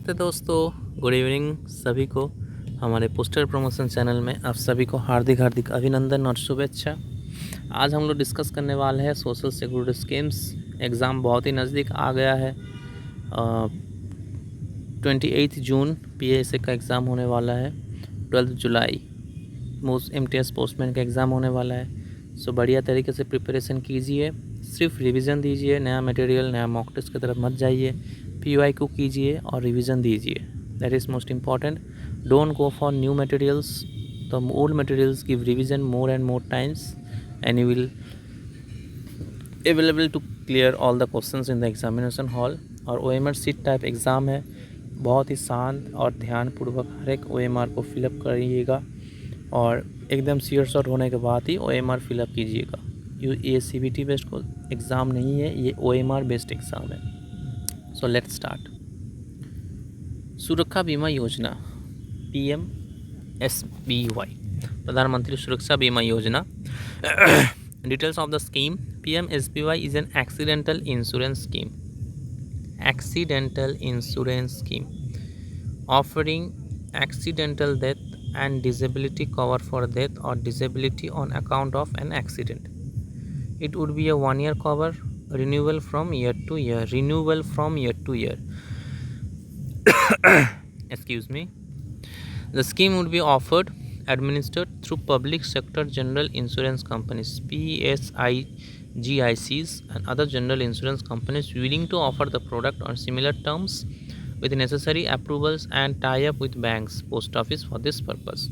नमस्ते दोस्तों, good evening सभी को। हमारे पोस्टर प्रमोशन चैनल में आप सभी को हार्दिक हार्दिक अभिनंदन और शुभेच्छा। आज हम लोग डिस्कस करने वाले हैं सोशल सिक्योरिटी स्कीम्स। एग्ज़ाम बहुत ही नज़दीक आ गया है। 28 जून PSA का एग्ज़ाम होने वाला है। 12 जुलाई MTS पोस्टमैन का एग्ज़ाम होने वाला है। सो बढ़िया तरीके से प्रिपरेशन कीजिए, सिर्फ रिवीजन दीजिए। नया मटेरियल, नया मॉक टेस्ट की तरफ मत जाइए। PYQ कीजिए और रिवीजन दीजिए, that is most important. Don't go for new materials, the old materials give revision more and more times and you will available to clear all the questions in the examination hall. और OMR sheet type exam है, बहुत ही शांत और ध्यानपूर्वक हर एक OMR को fill up करिएगा और एकदम सीयर शॉट होने के बाद ही OMR फिलअप कीजिएगा। ये CBT बेस्ड एग्ज़ाम नहीं है, ये OMR बेस्ड एग्ज़ाम है। So let's start. सुरक्षा बीमा योजना PMSBY, प्रधानमंत्री सुरक्षा बीमा योजना। Details of the scheme. PMSBY is an accidental insurance scheme. Accidental insurance scheme offering accidental death and disability cover for death or disability on account of an accident. It would be a 1-year cover, renewal from year to year. Excuse me. The scheme would be offered, administered through public sector general insurance companies, PSIGICs, and other general insurance companies willing to offer the product on similar terms with necessary approvals and tie up with banks, post office for this purpose.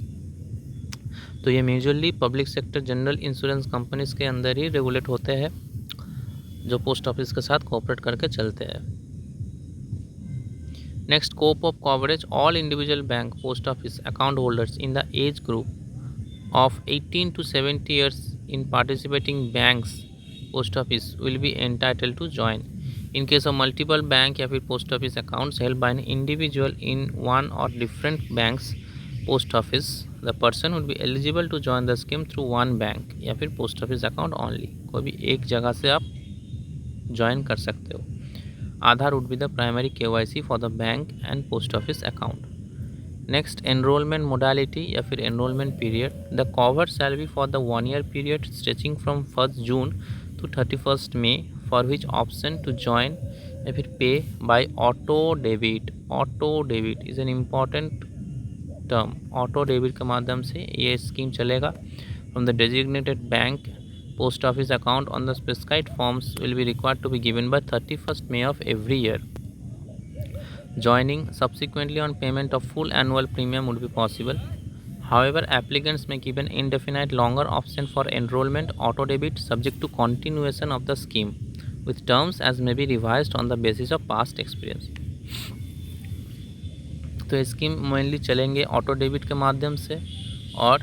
तो ये majorly public sector general insurance companies के अंदर ही regulate होते हैं, जो post office के साथ cooperate करके चलते हैं। Next, scope of coverage. All individual bank post office account holders in the age group of 18 to 70 years in participating banks post office will be entitled to join. In case of multiple bank या फिर post office accounts held by an individual in one or different banks post office, the person would be eligible to join the scheme through one bank या फिर post office account only. कोई भी एक जगह से आप ज्वाइन कर सकते हो। Aadhaar would be the primary KYC for the bank and post office account. Next, enrolment modality या फिर enrolment period. The cover shall be for the 1 year period stretching from 1st June to 31st May, for which option to join या फिर pay by auto debit. Auto debit is an important term. Auto debit के माध्यम से ये scheme चलेगा। From the designated bank post office account on the specified forms will be required to be given by 31st May of every year. Joining subsequently on payment of full annual premium would be possible. However, applicants may give an indefinite longer option for enrollment auto debit subject to continuation of the scheme with terms as may be revised on the basis of past experience. तो scheme mainly चलेंगे auto debit के माध्यम से और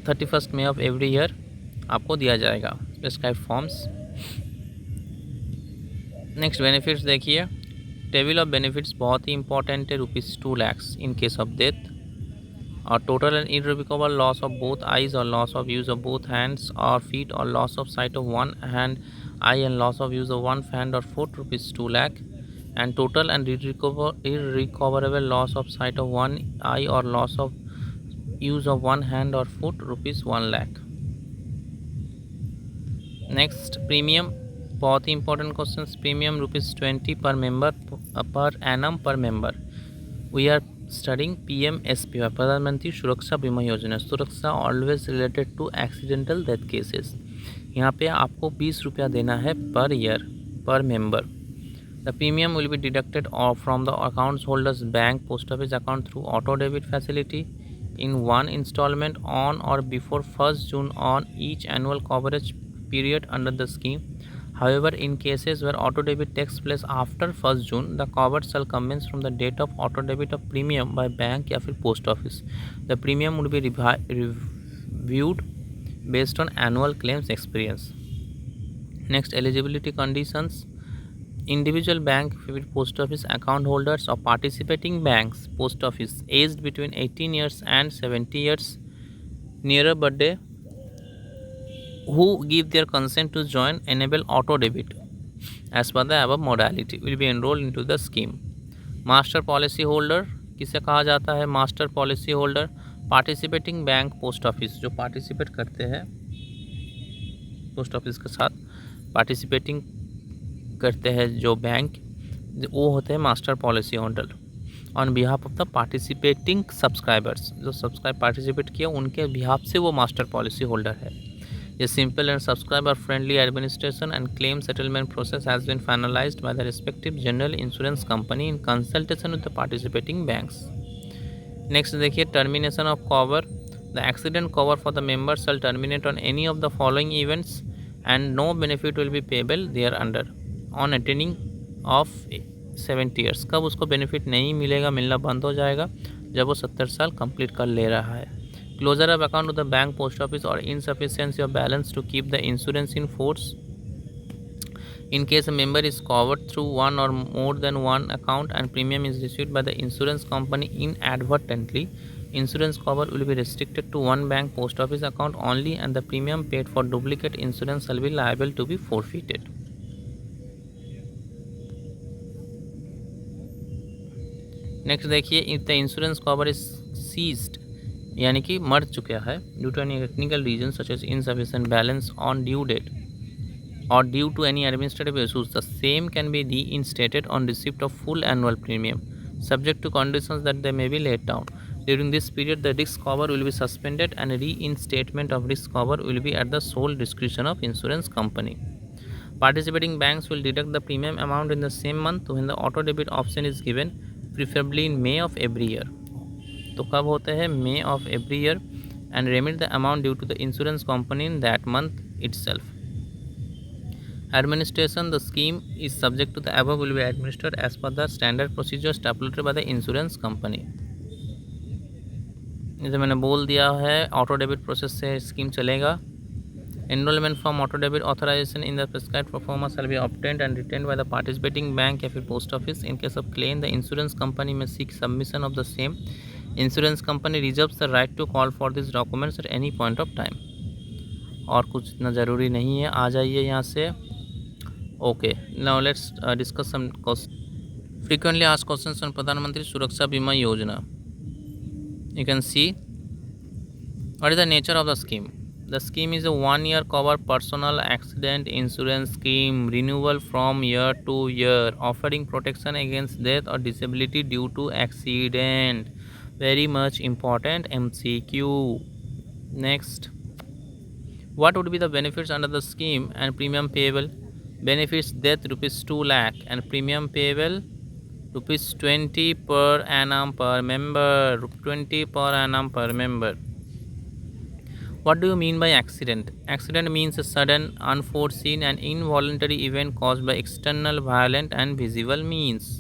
31st May of every year आपको दिया जाएगा specified forms. Next, benefits देखिए। टेबल ऑफ बेनिफिट्स बहुत ही इंपॉर्टेंट है। ₹2 lakhs in case of death, और total and irrecoverable loss of both eyes और loss of use of both hands और फीट और loss of sight of one hand eye and loss of use of one hand और foot ₹2 lakh, and total and irrecoverable loss of sight of one eye or loss of use of one hand or foot ₹1 lakh. Next, premium, बहुत ही important question. Premium ₹20 per member per annum per member. We are studying PMSBY, प्रधानमंत्री सुरक्षा Bima Yojana. Suraksha always related to accidental death cases. यहाँ पे आपको ₹20 देना है per year per member. The premium will be deducted from the account holder's bank post office account through auto debit facility in one installment on or before 1st June on each annual coverage period under the scheme. However, in cases where auto debit takes place after 1st June, the cover shall commence from the date of auto debit of premium by bank या फिर post office. The premium would be reviewed based on annual claims experience. Next, eligibility conditions. Individual bank post office account holders of participating banks post office aged between 18 years and 70 years nearer birthday who give their consent to join enable auto debit as per the above modality will be enrolled into the scheme. Master policy holder किसे कहा जाता है? Master policy holder participating bank post office, जो participate करते हैं post office के साथ, participating करते हैं जो बैंक, वो होते हैं master policy holder on behalf of the participating subscribers. जो सब्सक्राइब पार्टिसिपेट किया उनके बिहाफ से वो मास्टर पॉलिसी होल्डर है। ये simple and subscriber friendly administration and claim settlement process has been finalised by the respective general insurance company in consultation with the participating banks. Next देखिए, termination of cover. The accident cover for the members shall terminate on any of the following events and no benefit will be payable there under on attaining of 70 years. कब उसको benefit नहीं मिलेगा, मिलना बंद हो जाएगा? जब वो 70 साल कंप्लीट कर ले रहा है। Closure of account with the bank post office और insufficiency of balance to keep the insurance in force. In case a member is covered through one or more than one account and premium is received by the insurance company inadvertently, insurance cover will be restricted to one bank post office account only and the premium paid for duplicate insurance shall be liable to be forfeited. Next देखिए, if the insurance cover is ceased, यानी कि मर चुका है due to any technical reason such as insufficient balance on due date or due to any administrative issues, the same can be reinstated on receipt of full annual premium, subject to conditions that they may be laid down. During this period, the risk cover will be suspended and reinstatement of risk cover will be at the sole discretion of insurance company. Participating banks will deduct the premium amount in the same month when the auto debit option is given, preferably in May of every year. तो कब होते हैं? May of every year, and remit the amount due to the insurance company in that month itself. Administration, the scheme is subject to the above will be administered as per the standard procedure stipulated by the insurance company. जैसे मैंने बोल दिया है, auto debit process से scheme चलेगा। Enrolment form auto debit authorisation in the prescribed performance shall be obtained and retained by the participating bank या फिर post office. In case of claim the insurance company may seek submission of the same. Insurance company reserves the right to call for this documents at any point of time. और कुछ इतना ज़रूरी नहीं है, आ जाइए यहाँ से। Okay, now let's discuss some frequently asked questions on Pradhan Mantri Suraksha Bima Yojana. You can see what is the nature of the scheme. The scheme is a 1-year cover personal accident insurance scheme, renewal from year to year, offering protection against death or disability due to accident. Very much important MCQ. Next, what would be the benefits under the scheme and premium payable? Benefits: death ₹2 lakh and premium payable ₹20 per annum per member. 20 per annum per member. What do you mean by accident? Accident means a sudden, unforeseen and involuntary event caused by external, violent and visible means.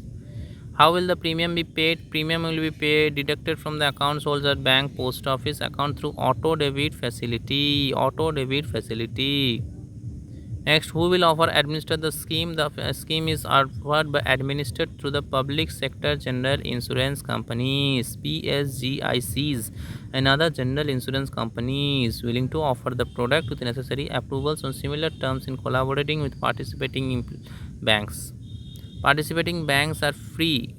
How will the premium be paid? Premium will be paid deducted from the accounts holder bank post office account through auto debit facility. Auto debit facility. Next, who will offer administer the scheme? The scheme is offered by administered through the public sector general insurance companies, PSGICs, and other general insurance companies willing to offer the product with necessary approvals on similar terms in collaborating with participating banks. Participating banks are free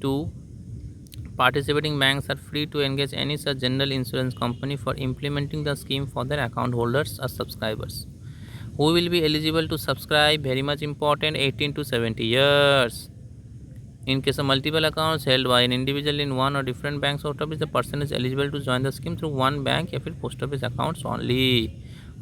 to engage any such general insurance company for implementing the scheme for their account holders or subscribers. Who will be eligible to subscribe? Very much important, 18 to 70 years. In case of multiple accounts held by an individual in one or different banks or office, the person is eligible to join the scheme through one bank or post office accounts only.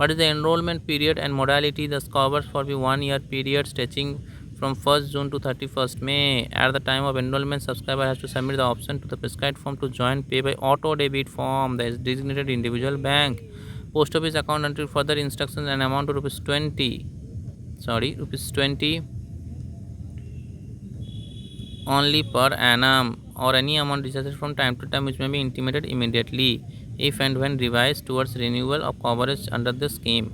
What is the enrollment period and modality? The covers for the 1 year period stretching from 1st June to 31st May. At the time of enrollment, subscriber has to submit the option to the prescribed form to join pay by auto debit form that is designated individual bank. Post office account until further instructions and amount of rupees 20 only per annum or any amount discharged from time to time which may be intimated immediately if and when revised towards renewal of coverage under the scheme.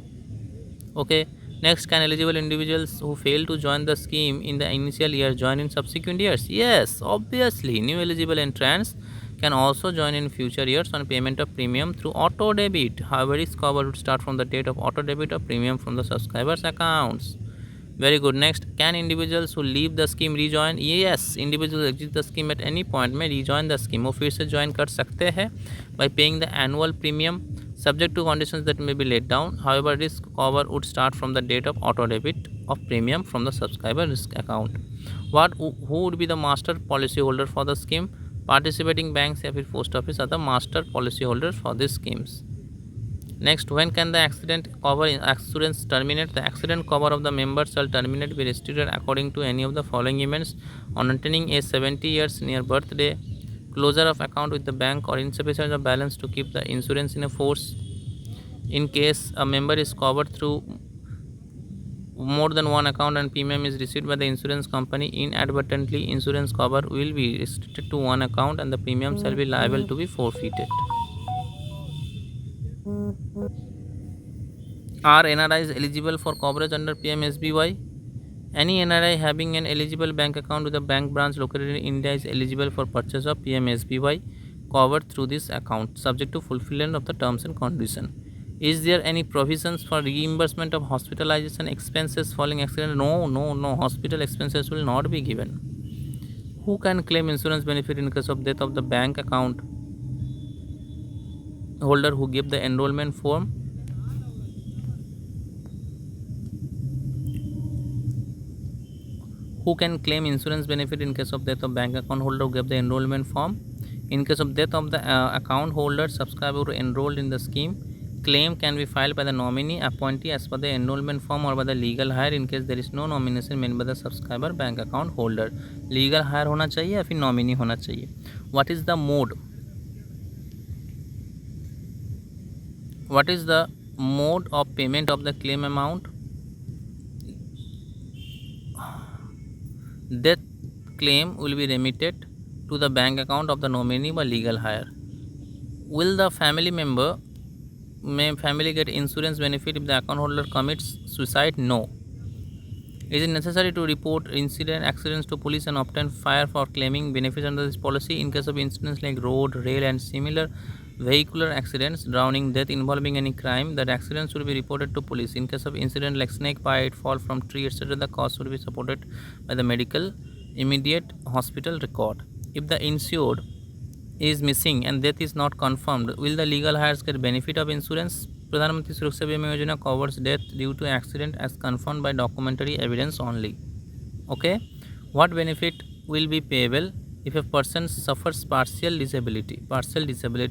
Okay, next, can eligible individuals who fail to join the scheme in the initial year join in subsequent years? Yes, obviously. New eligible entrants can also join in future years on payment of premium through auto debit. However, risk cover would start from the date of auto debit of premium from the subscribers' accounts. Very good. Next, can individuals who leave the scheme rejoin? Yes, individuals exit the scheme at any point may rejoin the scheme. वो फिर से join कर सकते हैं by paying the annual premium subject to conditions that may be laid down. However, risk cover would start from the date of auto debit of premium from the subscriber risk account. Who would be the master policy holder for the scheme? Participating banks या फिर post office are the master policy holders for these schemes. Next, when can the accident cover insurance terminate? The accident cover of the member shall terminate be restricted according to any of the following events: on attaining a 70 years near birthday, closure of account with the bank, or insufficient of balance to keep the insurance in a force. In case a member is covered through more than one account and premium is received by the insurance company inadvertently, insurance cover will be restricted to one account and the premium shall be liable to be forfeited. Are NRIs eligible for coverage under PMSBY? Any NRI having an eligible bank account with a bank branch located in India is eligible for purchase of PMSBY covered through this account, subject to fulfillment of the terms and conditions. Is there any provisions for reimbursement of hospitalization expenses following accident? No. Hospital expenses will not be given. Who can claim insurance benefit in case of death of the bank account holder who gave the enrollment form? Who can claim insurance benefit in case of death of bank account holder who gave the enrollment form? In case of death of the account holder, subscriber enrolled in the scheme, claim can be filed by the nominee appointee as per the enrollment form or by the legal hire in case there is no nomination made by the subscriber bank account holder. Legal hire होना चाहिए या फिर nominee होना चाहिए. What is the mode? What is the mode of payment of the claim amount? Death claim will be remitted to the bank account of the nominee by legal hire. Will the family get insurance benefit if the account holder commits suicide? No. Is it necessary to report accidents to police and obtain fire for claiming benefits under this policy? In case of incidents like road, rail and similar vehicular accidents, drowning, death involving any crime, that accidents should be reported to police. In case of incident like snake bite, fall from tree, etc., the cost should be supported by the medical immediate hospital record. If the insured is missing and death is not confirmed, will the legal heirs get benefit of insurance? Pradhan Mantri Suraksha Bima Yojana covers death due to accident as confirmed by documentary evidence only. Okay, what benefit will be payable if a person suffers partial disability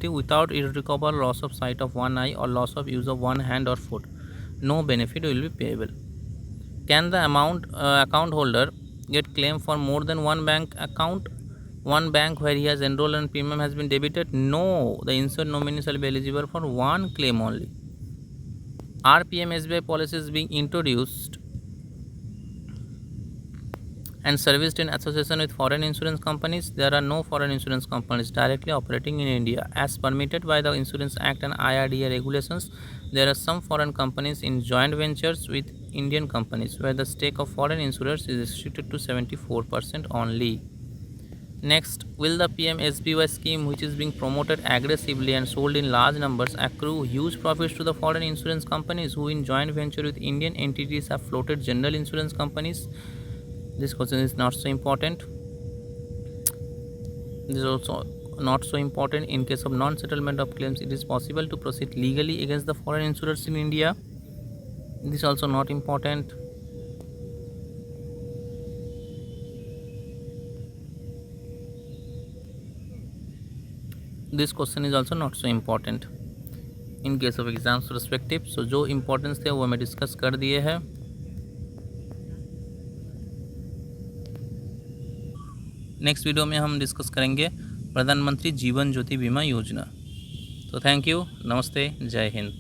without irrecoverable loss of sight of one eye or loss of use of one hand or foot? No benefit will be payable. Can the account holder get claim for more than one bank account? One bank where he has enrolled and premium has been debited? No, the insured nominee shall be eligible for one claim only. Are PMSBY policies being introduced and serviced in association with foreign insurance companies? There are no foreign insurance companies directly operating in India. As permitted by the Insurance Act and IRDA regulations, there are some foreign companies in joint ventures with Indian companies where the stake of foreign insurers is restricted to 74% only. Next, will the PMSBY scheme, which is being promoted aggressively and sold in large numbers, accrue huge profits to the foreign insurance companies who in joint venture with Indian entities have floated general insurance companies? This question is not so important. This is also not so important. In case of non-settlement of claims, it is possible to proceed legally against the foreign insurers in India. This is also not important. This question is also not so important in case of exams perspective. So जो importance थे वो हमें discuss कर दिए हैं. Next video में हम discuss करेंगे प्रधानमंत्री जीवन ज्योति बीमा योजना. तो थैंक यू, नमस्ते, जय हिंद.